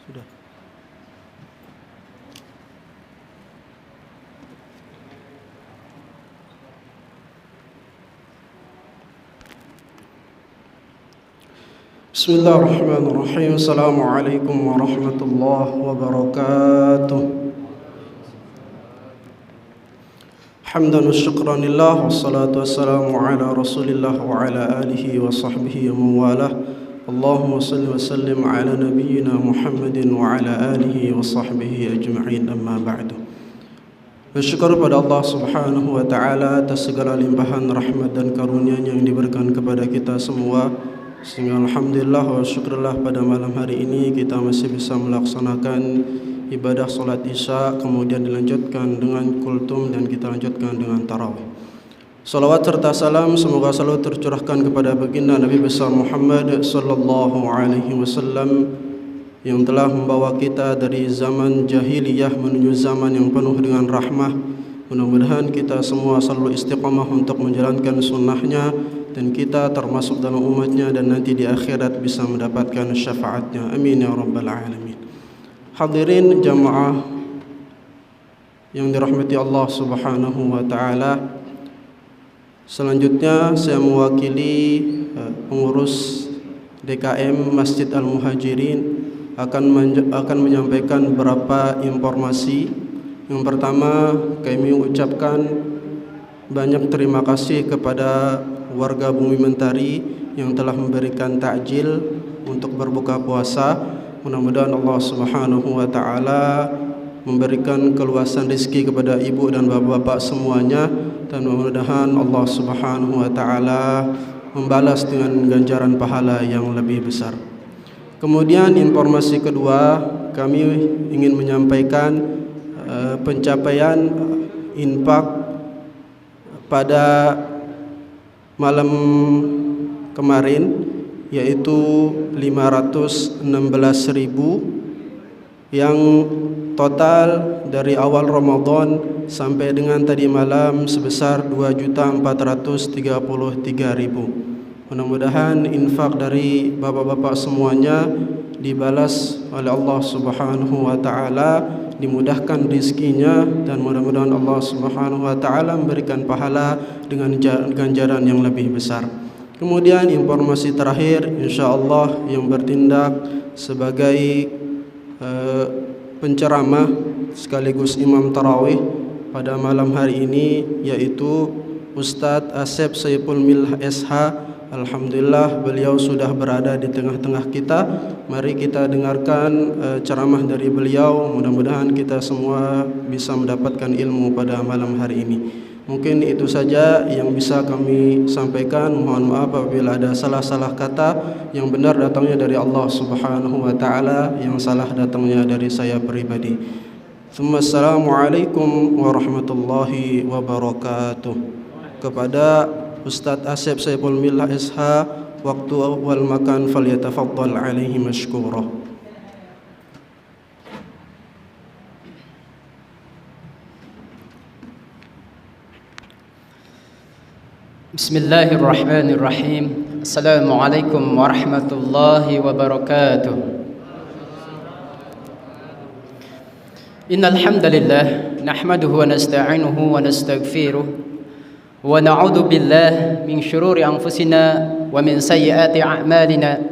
Sudah. Bismillahirrahmanirrahim. Assalamualaikum warahmatullahi wabarakatuh. Hamdan wa syukran lillah, wassalatu wassalamu ala rasulillah wa ala alihi wa sahbihi wa mawalah. Allahumma salli wa sallim ala nabiyyina Muhammadin wa ala alihi wa sahbihi ajma'in, amma ba'du. Bersyukur pada Allah subhanahu wa ta'ala atas segala limpahan rahmat dan karunia-Nya yang diberikan kepada kita semua, sehingga alhamdulillah wa syukurlah pada malam hari ini kita masih bisa melaksanakan ibadah solat isya, kemudian dilanjutkan dengan kultum dan kita lanjutkan dengan tarawih. Salawat serta salam semoga selalu tercurahkan kepada baginda Nabi besar Muhammad sallallahu alaihi wasallam yang telah membawa kita dari zaman jahiliyah menuju zaman yang penuh dengan rahmah. Mudah-mudahan kita semua selalu istiqamah untuk menjalankan sunnahnya dan kita termasuk dalam umatnya dan nanti di akhirat bisa mendapatkan syafaatnya. Amin ya rabbal alamin. Hadirin jamaah yang dirahmati Allah subhanahu wa ta'ala, selanjutnya saya mewakili pengurus DKM Masjid Al-Muhajirin akan menyampaikan beberapa informasi. Yang pertama, kami mengucapkan banyak terima kasih kepada warga Bumi Mentari yang telah memberikan takjil untuk berbuka puasa. Mudah-mudahan Allah Subhanahu wa taala memberikan keluasan rezeki kepada ibu dan bapak-bapak semuanya, dan mudah-mudahan Allah Subhanahu wa taala membalas dengan ganjaran pahala yang lebih besar. Kemudian informasi kedua, kami ingin menyampaikan pencapaian infak pada malam kemarin, yaitu 516.000, yang total dari awal Ramadan sampai dengan tadi malam sebesar 2.433.000. Mudah-mudahan infak dari bapak-bapak semuanya dibalas oleh Allah Subhanahu wa taala, dimudahkan rezekinya, dan mudah-mudahan Allah Subhanahu wa taala memberikan pahala dengan ganjaran yang lebih besar. Kemudian informasi terakhir, insyaallah yang bertindak sebagai penceramah sekaligus imam tarawih pada malam hari ini yaitu Ustadz Asep Saiful Millah SH. Alhamdulillah beliau sudah berada di tengah-tengah kita. Mari kita dengarkan ceramah dari beliau. Mudah-mudahan kita semua bisa mendapatkan ilmu pada malam hari ini. Mungkin itu saja yang bisa kami sampaikan. Mohon maaf apabila ada salah-salah kata. Yang benar datangnya dari Allah Subhanahu wa taala, yang salah datangnya dari saya pribadi. Assalamualaikum warahmatullahi wabarakatuh. Kepada Ustadz Asep Saiful Millah SH, waktu wal makan falyatafaddal alaihi mashkura. Bismillahirrahmanirrahim. Assalamualaikum warahmatullahi wabarakatuh. Innal hamdalillah nahmaduhu wa nasta'inuhu wa nastaghfiruh wa na'udzu billahi min shururi anfusina wa min sayyiati a'malina.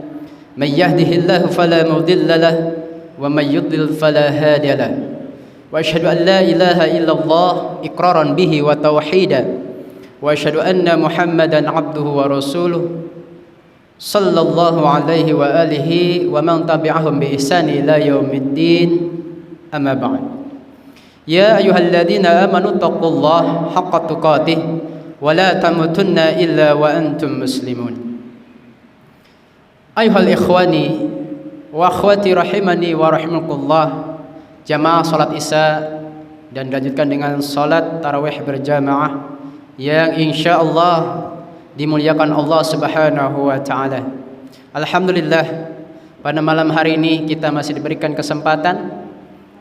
May yahdihillahu fala mudilla lahu wa may yudlil fala hadiya lahu. Wa asyhadu an la ilaha illallah iqraran bihi wa tauhida. Wa asyhadu anna Muhammadan abduhu wa rasuluh sallallahu alaihi wa alihi wa man tabi'ahum bi ihsani ila yaumiddin. Amma ba'd. Ya ayyuhalladzina amanu taqullaha haqqa tuqatih wa la tamutunna illa wa antum muslimun. Ayuhal ikhwani wa akhwati rahimani wa rahimakumullah. Jamaah salat Isya dan dilanjutkan dengan salat tarawih berjamaah yang insyaallah dimuliakan Allah Subhanahu wa taala. Alhamdulillah, pada malam hari ini kita masih diberikan kesempatan,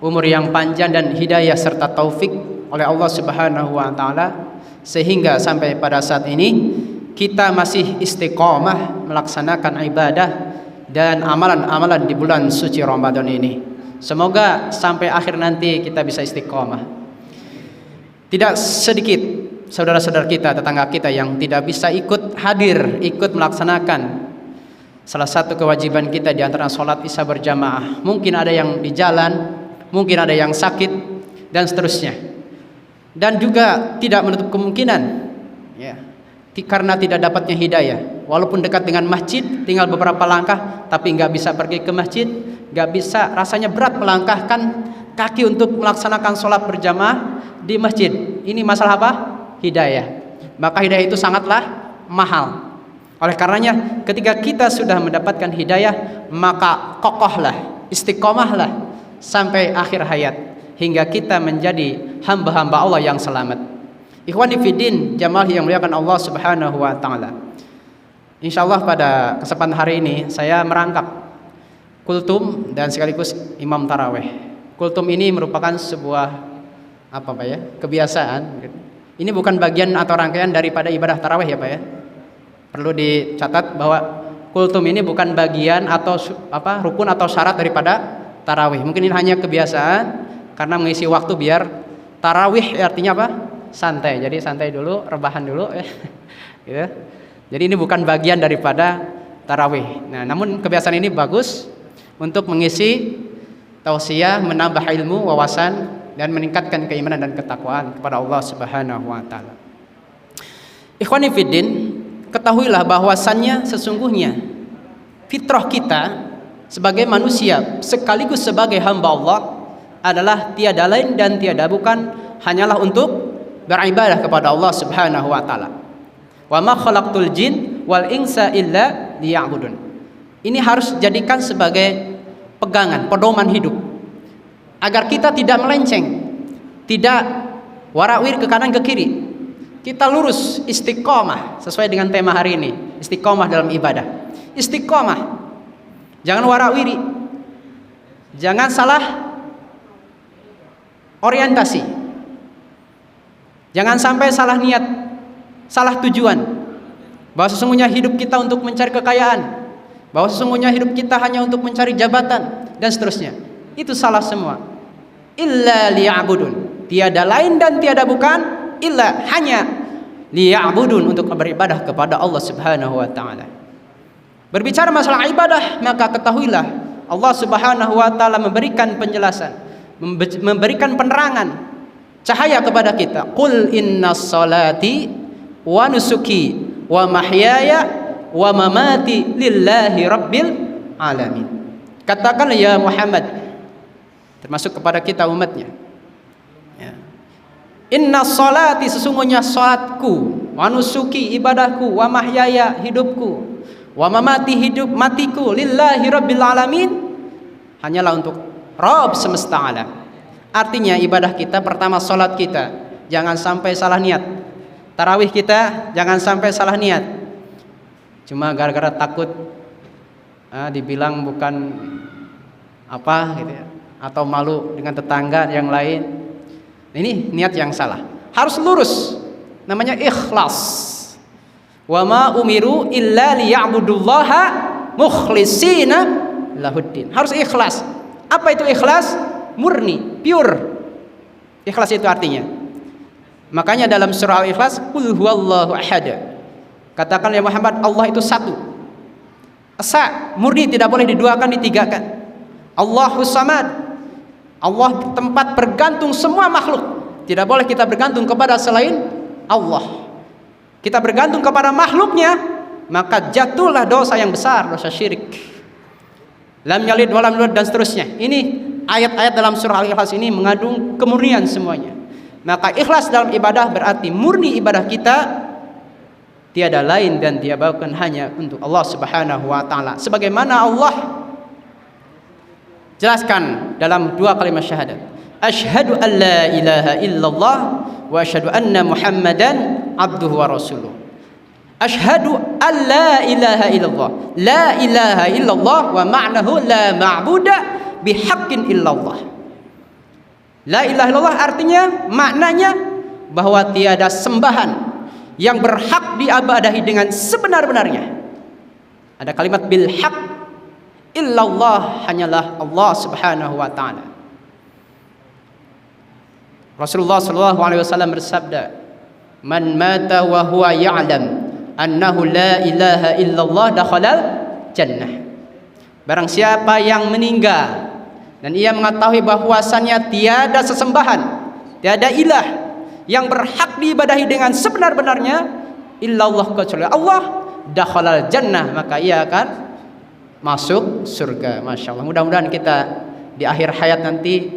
umur yang panjang dan hidayah serta taufik oleh Allah Subhanahu wa taala, sehingga sampai pada saat ini kita masih istiqomah melaksanakan ibadah dan amalan-amalan di bulan suci Ramadan ini. Semoga sampai akhir nanti kita bisa istiqomah. Tidak sedikit saudara-saudara kita, tetangga kita yang tidak bisa ikut hadir, ikut melaksanakan salah satu kewajiban kita di antara sholat Isya berjamaah. Mungkin ada yang di jalan, mungkin ada yang sakit, dan seterusnya. Dan juga tidak menutup kemungkinan ya, karena tidak dapatnya hidayah, walaupun dekat dengan masjid, tinggal beberapa langkah, tapi nggak bisa pergi ke masjid, nggak bisa, rasanya berat melangkahkan kaki untuk melaksanakan sholat berjamaah di masjid. Ini masalah apa? Hidayah. Maka hidayah itu sangatlah mahal. Oleh karenanya ketika kita sudah mendapatkan hidayah, maka kokohlah, istiqomahlah sampai akhir hayat, hingga kita menjadi hamba-hamba Allah yang selamat. Ikhwani fiddin, jamaah yang muliakan Allah Subhanahu wa taala. Insyaallah pada kesempatan hari ini saya merangkap kultum dan sekaligus imam tarawih. Kultum ini merupakan sebuah kebiasaan. Ini bukan bagian atau rangkaian daripada ibadah tarawih ya Pak ya. Perlu dicatat bahwa kultum ini bukan bagian atau rukun atau syarat daripada tarawih. Mungkin ini hanya kebiasaan karena mengisi waktu biar tarawih artinya apa? Santai. Jadi santai dulu, rebahan dulu ya. Gitu. Jadi ini bukan bagian daripada tarawih. Nah, namun kebiasaan ini bagus untuk mengisi tausiah, menambah ilmu, wawasan, dan meningkatkan keimanan dan ketakwaan kepada Allah Subhanahu wa taala. Ikhwani fiddin, ketahuilah bahwasannya sesungguhnya fitrah kita sebagai manusia sekaligus sebagai hamba Allah adalah tiada lain dan tiada bukan hanyalah untuk beribadah kepada Allah Subhanahu wa taala. Wa ma khalaqtul jin wal insa illa liya'budun. Ini harus jadikan sebagai pegangan, pedoman hidup agar kita tidak melenceng, tidak warawir ke kanan ke kiri. Kita lurus, istiqomah sesuai dengan tema hari ini, istiqomah dalam ibadah. Istiqomah, jangan warawiri, jangan salah orientasi, jangan sampai salah niat, salah tujuan, bahwa sesungguhnya hidup kita untuk mencari kekayaan, bahwa sesungguhnya hidup kita hanya untuk mencari jabatan dan seterusnya. Itu salah semua. Illa liya'budun, tiada lain dan tiada bukan, illa hanya liya'budun, untuk beribadah kepada Allah Subhanahu wa taala. Berbicara masalah ibadah, maka ketahuilah Allah Subhanahu wa taala memberikan penjelasan, memberikan penerangan, cahaya kepada kita. Qul innas salati wa nusuki wa mahyaya wa mamati lillahi rabbil alamin. Katakanlah ya Muhammad, termasuk kepada kita umatnya, ya. Inna salati, sesungguhnya salatku, wa nusuki, ibadahku, wa mahyaya, hidupku, wa mamati, hidup matiku, lillahi rabbil alamin, hanyalah untuk Rabb semesta alam. Artinya ibadah kita, pertama salat kita jangan sampai salah niat, tarawih kita jangan sampai salah niat cuma gara-gara takut dibilang bukan apa gitu ya, atau malu dengan tetangga yang lain. Ini niat yang salah, harus lurus, namanya ikhlas. Wa ma umiru illa liya'budullaha mukhlishina lahuddin. Harus ikhlas. Apa itu ikhlas? Murni, pure. Ikhlas itu artinya, makanya dalam surah Al-Ikhlas, qul huwallahu ahad, katakan ya Muhammad, Allah itu satu, esa, murni, tidak boleh diduakan, ditigakan. Allahus samad, Allah tempat bergantung semua makhluk, tidak boleh kita bergantung kepada selain Allah. Kita bergantung kepada makhluknya, maka jatuhlah dosa yang besar, dosa syirik. Lam yalid walam yulad dan seterusnya. Ini ayat-ayat dalam surah Al-Ikhlas ini mengandung kemurnian semuanya. Maka ikhlas dalam ibadah berarti murni ibadah kita tiada lain dan tiada bukan, hanya untuk Allah Subhanahu wa taala. Sebagaimana Allah jelaskan dalam dua kalimat syahadat, asyhadu an la ilaha illallah wa asyhadu anna muhammadan abduhu wa rasuluh. Asyhadu an la ilaha illallah, la ilaha illallah wa ma'nahu la ma'buda bihaqqin illallah. La ilaha illallah artinya, maknanya bahwa tiada sembahan yang berhak diibadahi dengan sebenar-benarnya. Ada kalimat bil haq, illallah, hanyalah Allah Subhanahu wa taala. Rasulullah sallallahu alaihi wasallam bersabda, man mata wa huwa ya'lam annahu la ilaha illallah dakhalal jannah. Barang siapa yang meninggal dan ia mengetahui bahwasannya tiada sesembahan, tiada ilah yang berhak diibadahi dengan sebenar-benarnya illallah, kecuali Allah, dakhalal jannah, maka ia akan masuk surga. Masya Allah. Mudah-mudahan kita di akhir hayat nanti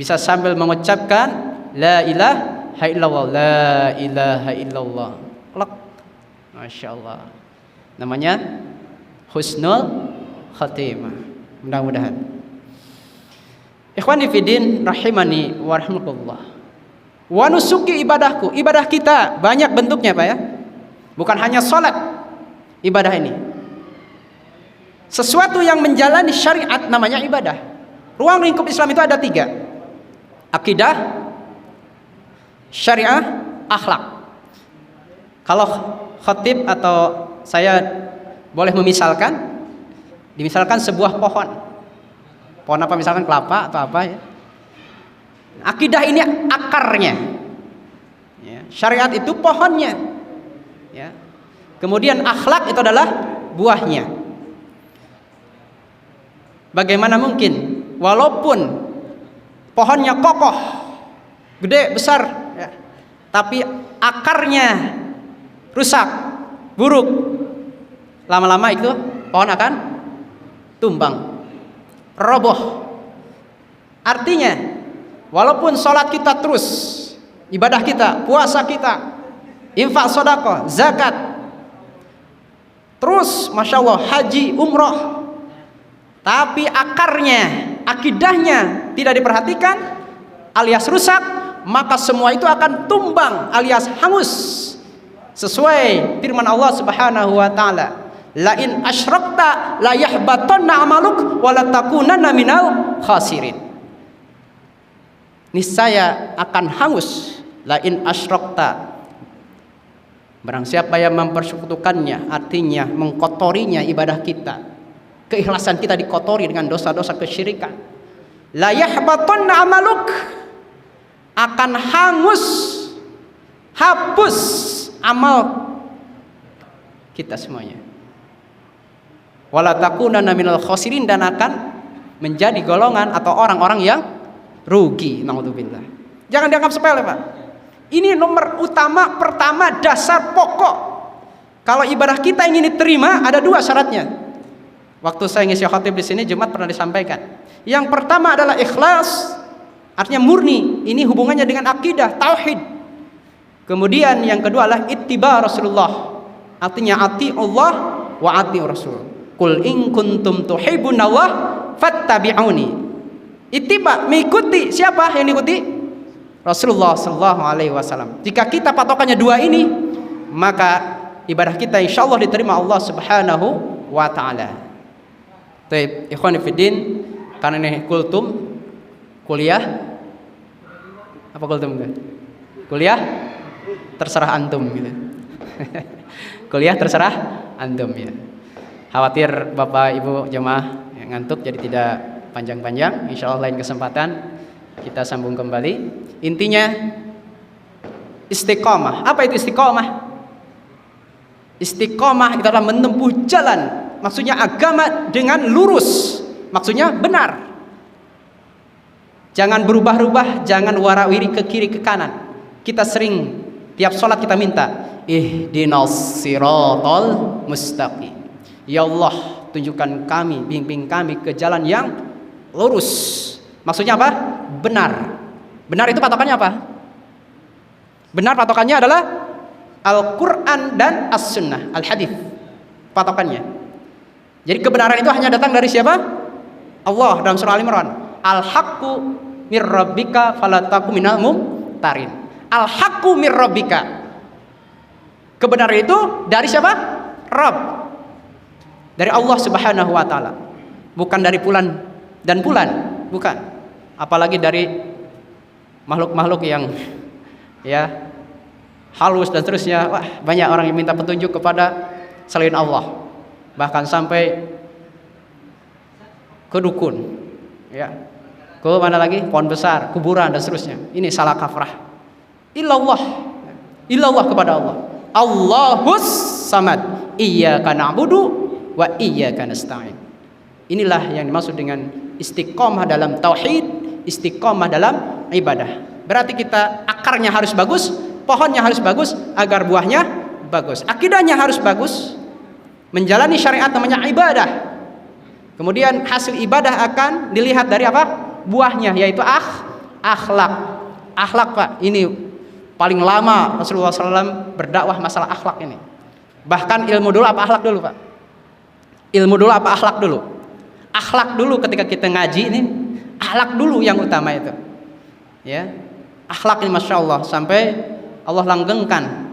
bisa sambil mengucapkan la ilaha illallah, la ilaha illallah. Klak. Masya Allah. Namanya husnul khatimah. Mudah-mudahan. Ikhwani fiddin rahimani wa rahmatullah. Wa nusuki, ibadahku, ibadah kita banyak bentuknya Pak ya. Bukan hanya salat. Ibadah ini sesuatu yang menjalani syariat namanya ibadah. Ruang lingkup Islam itu ada 3. Akidah, syariah, akhlak. Kalau khatib atau saya boleh dimisalkan sebuah pohon. Pohon apa, misalkan kelapa atau apa ya. Akidah ini akarnya, ya. Syariat itu pohonnya, ya. Kemudian akhlak itu adalah buahnya. Bagaimana mungkin walaupun pohonnya kokoh, gede, besar, ya, tapi akarnya rusak, buruk, lama-lama itu pohon akan tumbang, roboh. Artinya walaupun sholat kita terus ibadah kita, puasa kita, infak, sedekah, zakat. Terus Masya Allah haji, umroh. Tapi akarnya, akidahnya tidak diperhatikan alias rusak, maka semua itu akan tumbang alias hangus. Sesuai firman Allah Subhanahu wa taala, la in asyrakta la yahbatanna amaluk wa la takunanna minal khasirin. Niscaya akan hangus. La in asyrakta, barang siapa yang mempersekutukannya, artinya mengkotorinya ibadah kita, keikhlasan kita dikotori dengan dosa-dosa kesyirikan. La yahbatanna amaluk, akan hangus, hapus amal kita semuanya. Wala takunanna minal khasirin, dan akan menjadi golongan atau orang-orang yang rugi. Naudzubillah. Jangan dianggap sepele, Pak. Ini nomor utama, pertama, dasar pokok. Kalau ibadah kita ingin diterima, ada dua syaratnya. Waktu saya ngisi khatib di sini Jumat pernah disampaikan. Yang pertama adalah ikhlas, artinya murni. Ini hubungannya dengan akidah, tauhid. Kemudian yang kedua adalah ittiba Rasulullah, artinya ati Allah wa ati Rasul. Qul in kuntum tuhibbunallah fattabi'uni. Ittiba, mengikuti. Siapa yang diikuti? Rasulullah sallallahu alaihi wasallam. Jika kita patokannya dua ini, maka ibadah kita insyaallah diterima Allah Subhanahu wa taala. Baik, ikhwani fiddin, karena ini kultum kuliah apa kultum kan? Kuliah terserah antum gitu. Kuliah terserah antum ya. Khawatir Bapak Ibu jemaah yang ngantuk jadi tidak panjang-panjang. Insyaallah lain kesempatan kita sambung kembali. Intinya istiqomah. Apa itu istiqomah? Istiqomah itu adalah menempuh jalan. Maksudnya agama dengan lurus. Maksudnya benar. Jangan berubah-ubah, jangan warawiri ke kiri ke kanan. Kita sering tiap sholat kita minta ihdinas siratal mustaqim. Ya Allah, tunjukkan kami, bimbing kami ke jalan yang lurus. Maksudnya apa? Benar. Benar itu patokannya apa? Benar patokannya adalah Al-Quran dan As-Sunnah, Al-Hadith. Patokannya. Jadi kebenaran itu hanya datang dari siapa? Allah dalam surah Al-Imran. Al-haqqu mir rabbika falataku minal mumtarin. Al-haqqu mir rabbika. Kebenaran itu dari siapa? Rabb. Dari Allah Subhanahu wa taala. Bukan dari bulan dan bulan, bukan. Apalagi dari makhluk-makhluk yang ya halus dan seterusnya. Wah, banyak orang yang minta petunjuk kepada selain Allah. Bahkan sampai ke dukun. Ya. Ke mana lagi? Pohon besar, kuburan dan seterusnya. Ini salah kaprah. Illallah kepada Allah. Allahus samad. Iyyaka na'budu wa iyyaka nasta'in. Inilah yang dimaksud dengan istiqomah dalam tauhid, istiqomah dalam ibadah. Berarti kita akarnya harus bagus, pohonnya harus bagus agar buahnya bagus. Akidahnya harus bagus. Menjalani syariat namanya ibadah. Kemudian hasil ibadah akan dilihat dari apa? Buahnya, yaitu akhlak. Akhlak, Pak, ini paling lama Rasulullah SAW berdakwah masalah akhlak ini. Bahkan ilmu dulu apa akhlak dulu, Pak? Ilmu dulu apa akhlak dulu? Akhlak dulu ketika kita ngaji ini, akhlak dulu yang utama itu. Ya, akhlak ini Masya Allah, sampai Allah langgengkan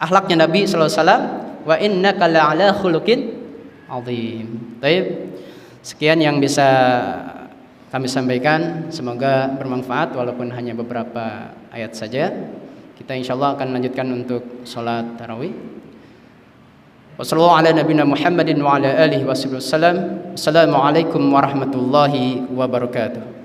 akhlaknya Nabi SAW. Wa innaka la'ala khuluqin azim. Baik, sekian yang bisa kami sampaikan, semoga bermanfaat walaupun hanya beberapa ayat saja. Kita insyaallah akan lanjutkan untuk salat tarawih. Wassallallahu ala nabiyina Muhammadin wa ala alihi wasallam. Assalamualaikum warahmatullahi wabarakatuh.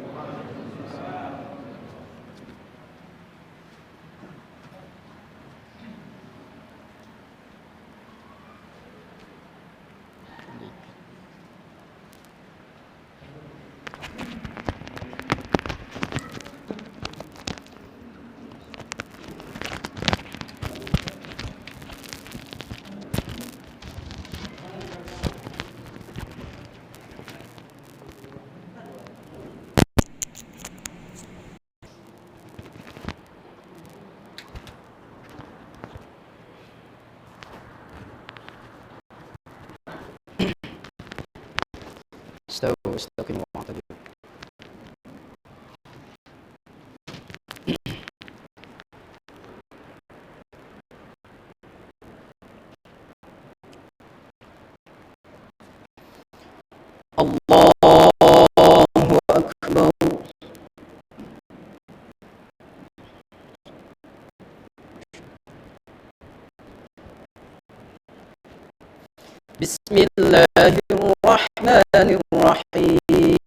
بسم الله الرحمن الرحيم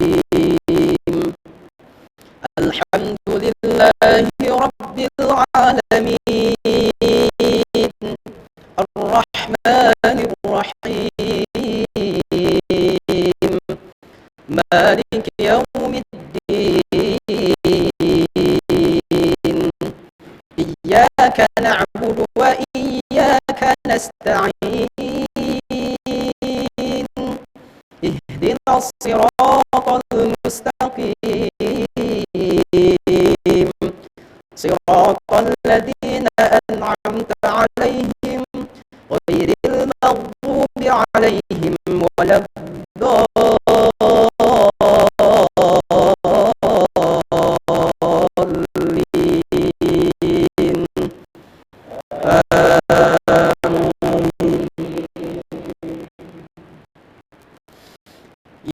الحمد لله رب العالمين الرحمن الرحيم مالك يوم الدين إياك نعبد وإياك نستعين اهدنا الصراط المستقيم صراط الذين أنعمت عليهم غير المغضوب عليهم ولا الضالين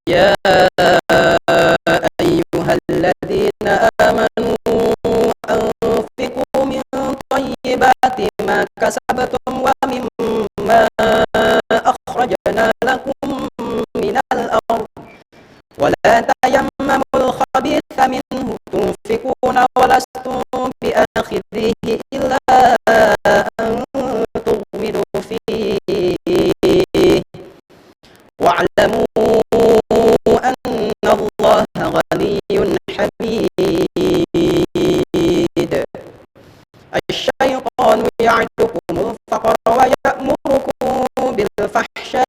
يا أيها الذين آمنوا أنفقوا من طيبات ما كسبتم ومما أخرجنا لكم من الأرض ولا تيمموا الخبيث منه تنفقون ولستم بآخذه إلا أن تغمضوا فيه واعلموا أن الله غني حميد الشيطان يعدكم الفقر ويأمركم بالفحشاء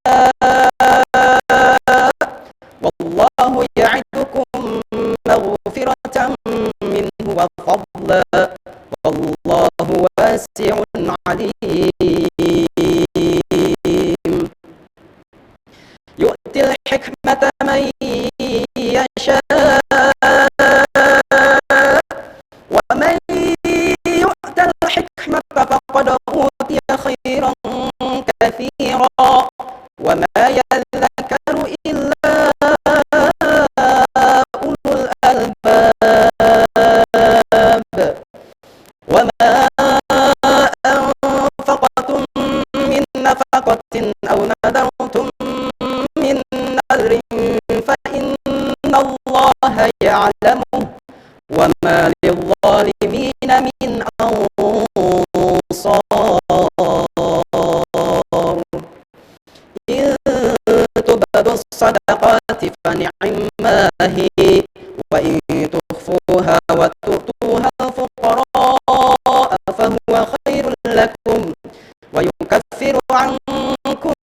والله يعدكم مغفرة منه وفضلا والله واسع عليم يؤتي الحكمة من يشاء ومن يؤت الحكمة فقد أوتي خيرا كثيرا وما يذكر إلا أولو الألباب وما أنفقتم من نفقة أو نذرتم من نذر فإن الله يعلمه وما للظالمين من أنصار إن تبدوا الصدقات فنعما هي وإن تخفوها وتؤتوها الفقراء فهو خير لكم ويكفر عنكم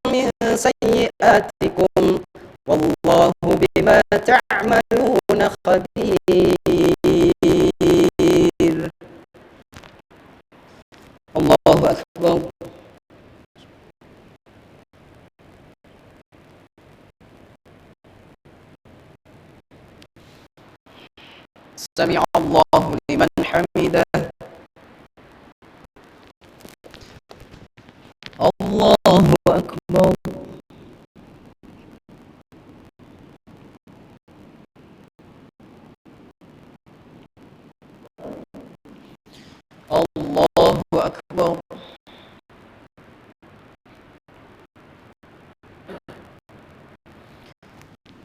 من سيئاتكم والله بما تعملون خبير الله أكبر سمع الله لمن حمده الله أكبر الله أكبر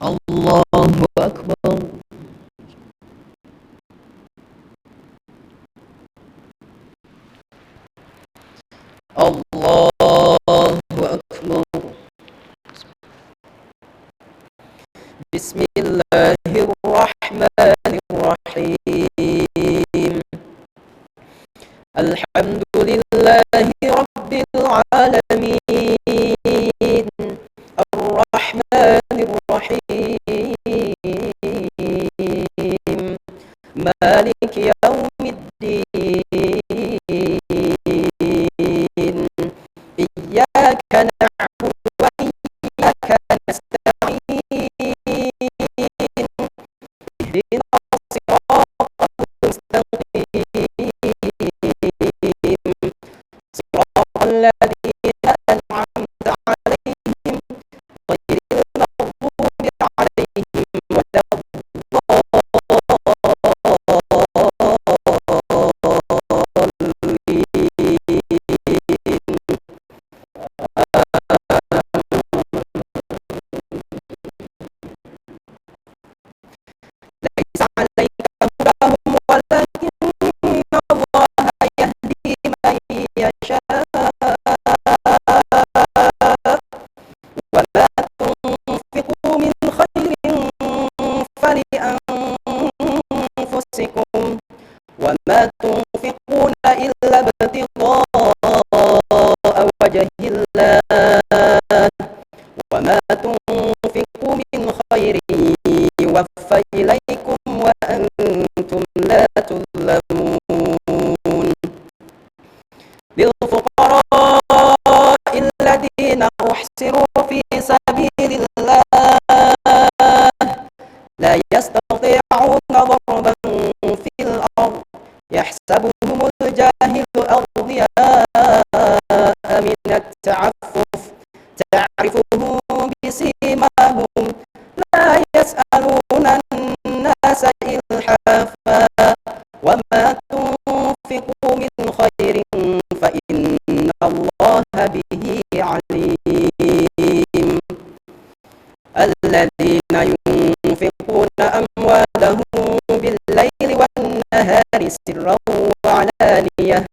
الله أكبر الله أكبر بسم الله الرحمن الرحيم الحمد لله رب العالمين الرحمن الرحيم مالك يوم الدين إياك نعبد وإياك نستعين اهدنا الصراط المستقيم صراط الذين أنعمت عليهم غير المغضوب أحصروا في سبيل الله لا يستطيعون ضربا في الأرض يحسبهم الجاهل أغنياء من التعفف تعرفهم بسيماهم لا يسألون الناس إلحافا وما تنفقوا من خير فإن الله به عليم الذين ينفقون أموالهم بالليل والنهار سرا وعلانية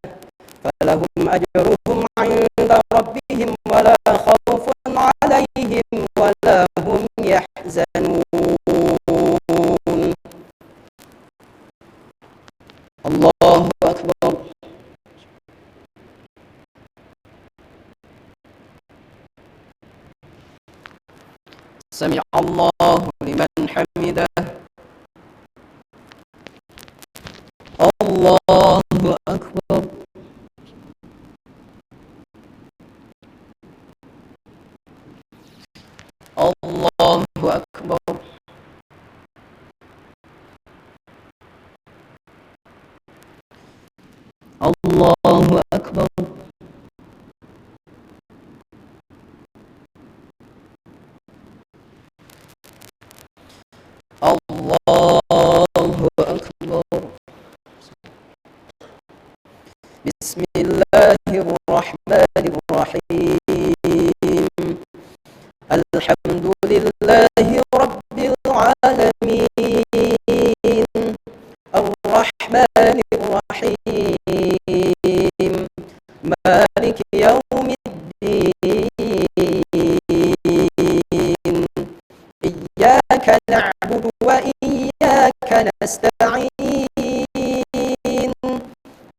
فلهم أجرهم عند ربهم ولا خوف عليهم ولا هم يحزنون الله أكبر سمع الله لمن حمده الله أكبر الله أكبر الله أكبر الله أكبر بسم الله الرحمن الرحيم الحمد لله رب العالمين الرحمن الرحيم مالك يوم الدين إياك نعبد وإياك نستعين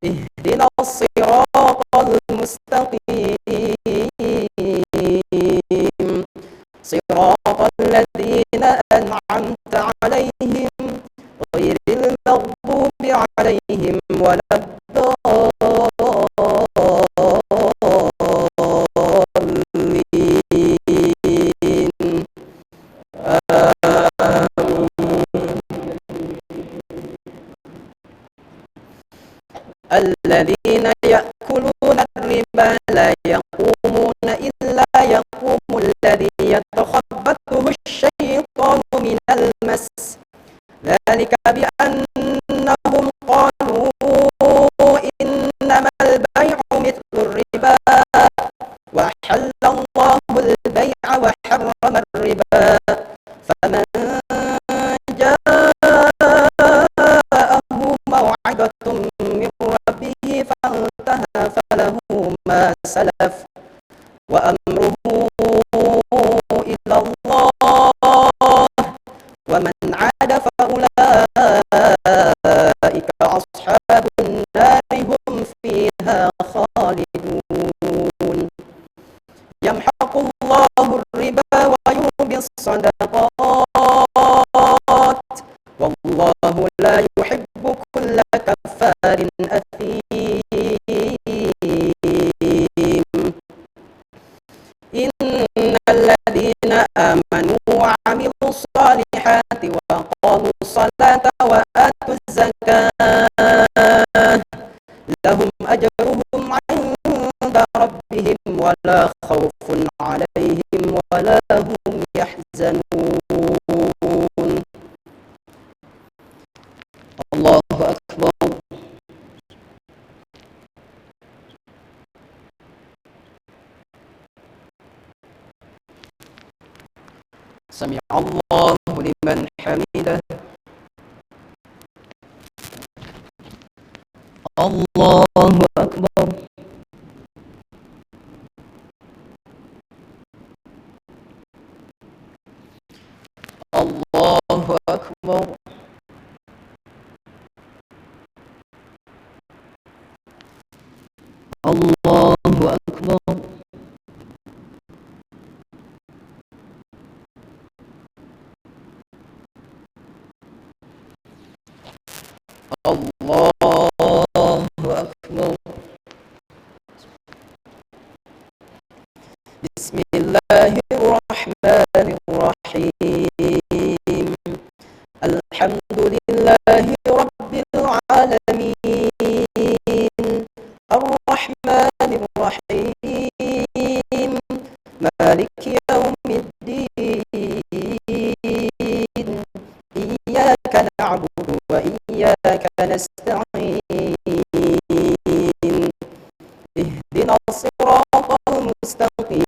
اهدنا الصراط المستقيم صراط الذين أنعمت عليهم غير المغضوب عليهم ولا الضالين الذين يأكلون الربا لا يقومون إلا يقوم الذي يتخبطه الشيطان من المس ذلك بأنهم قالوا إنما البيع مثل الربا وأحل الله البيع وحرم الربا فمن جاءه موعظة من ربه فانتهى فله ما سلف وأمره إلى الله ومن عاد فأولئك أصحاب النار هم فيها خالدون يمحق الله الربا ويربي الصدقات والله لا يحب كل كفار أثيم إن الذين آمنوا وعملوا الصالحات وأقاموا الصلاة وآتوا الزكاة لهم أجرهم عند ربهم ولا خوف عليهم ولا هم يحزنون الله أكبر سمع الله لمن حمده الله أكبر الله أكبر الله أكبر الله أكبر بسم الله الرحمن الرحيم الحمد لله رب العالمين الرحمن الرحيم مالك يوم الدين إياك نعبد وإياك نستعين اهدنا الصراط المستقيم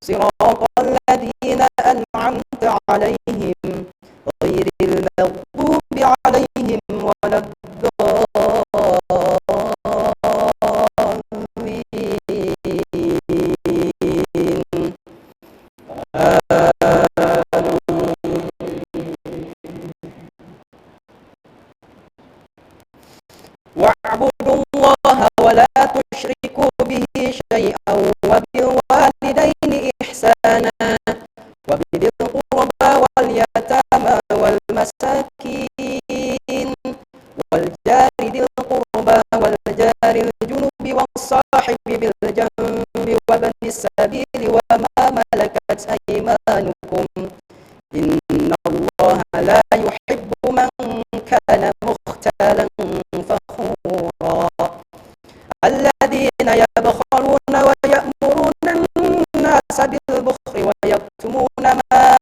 صراط الذين أنعمت عليهم غير المغضوب عليهم ولا الضالين واعبدوا الله ولا تشركوا به شيئا وبالوالدين إحسانا وبذي القربى واليتامى والمساكين والجار ذي القربى والجار الجنب والصاحب بالجنب وابن السبيل وما ملكت أيمانكم إن الله لا يحب من كان مختالا فخورا الذين يبخلون ويأمرون الناس بالبخل ويكتمون ما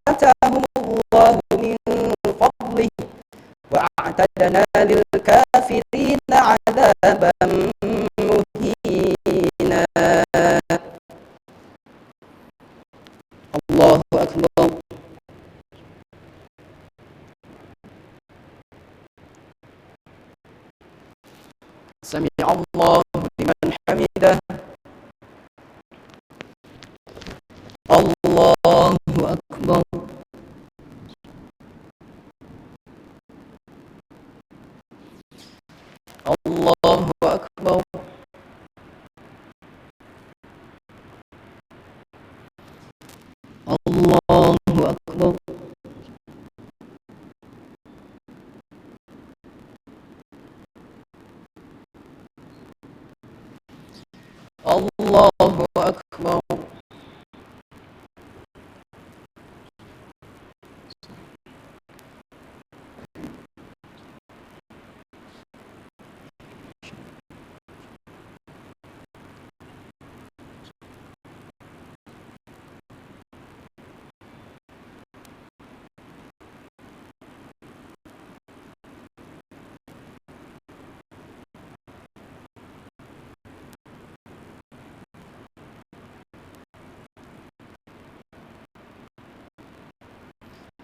آتاهم الله من فضله وأعتدنا للكافرين عذابا مهينا الله أكبر سمع الله لمن حمده الله أكبر الله أكبر الله أكبر الله أكبر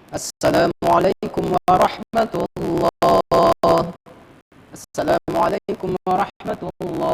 السلام عليكم ورحمة الله السلام عليكم ورحمة الله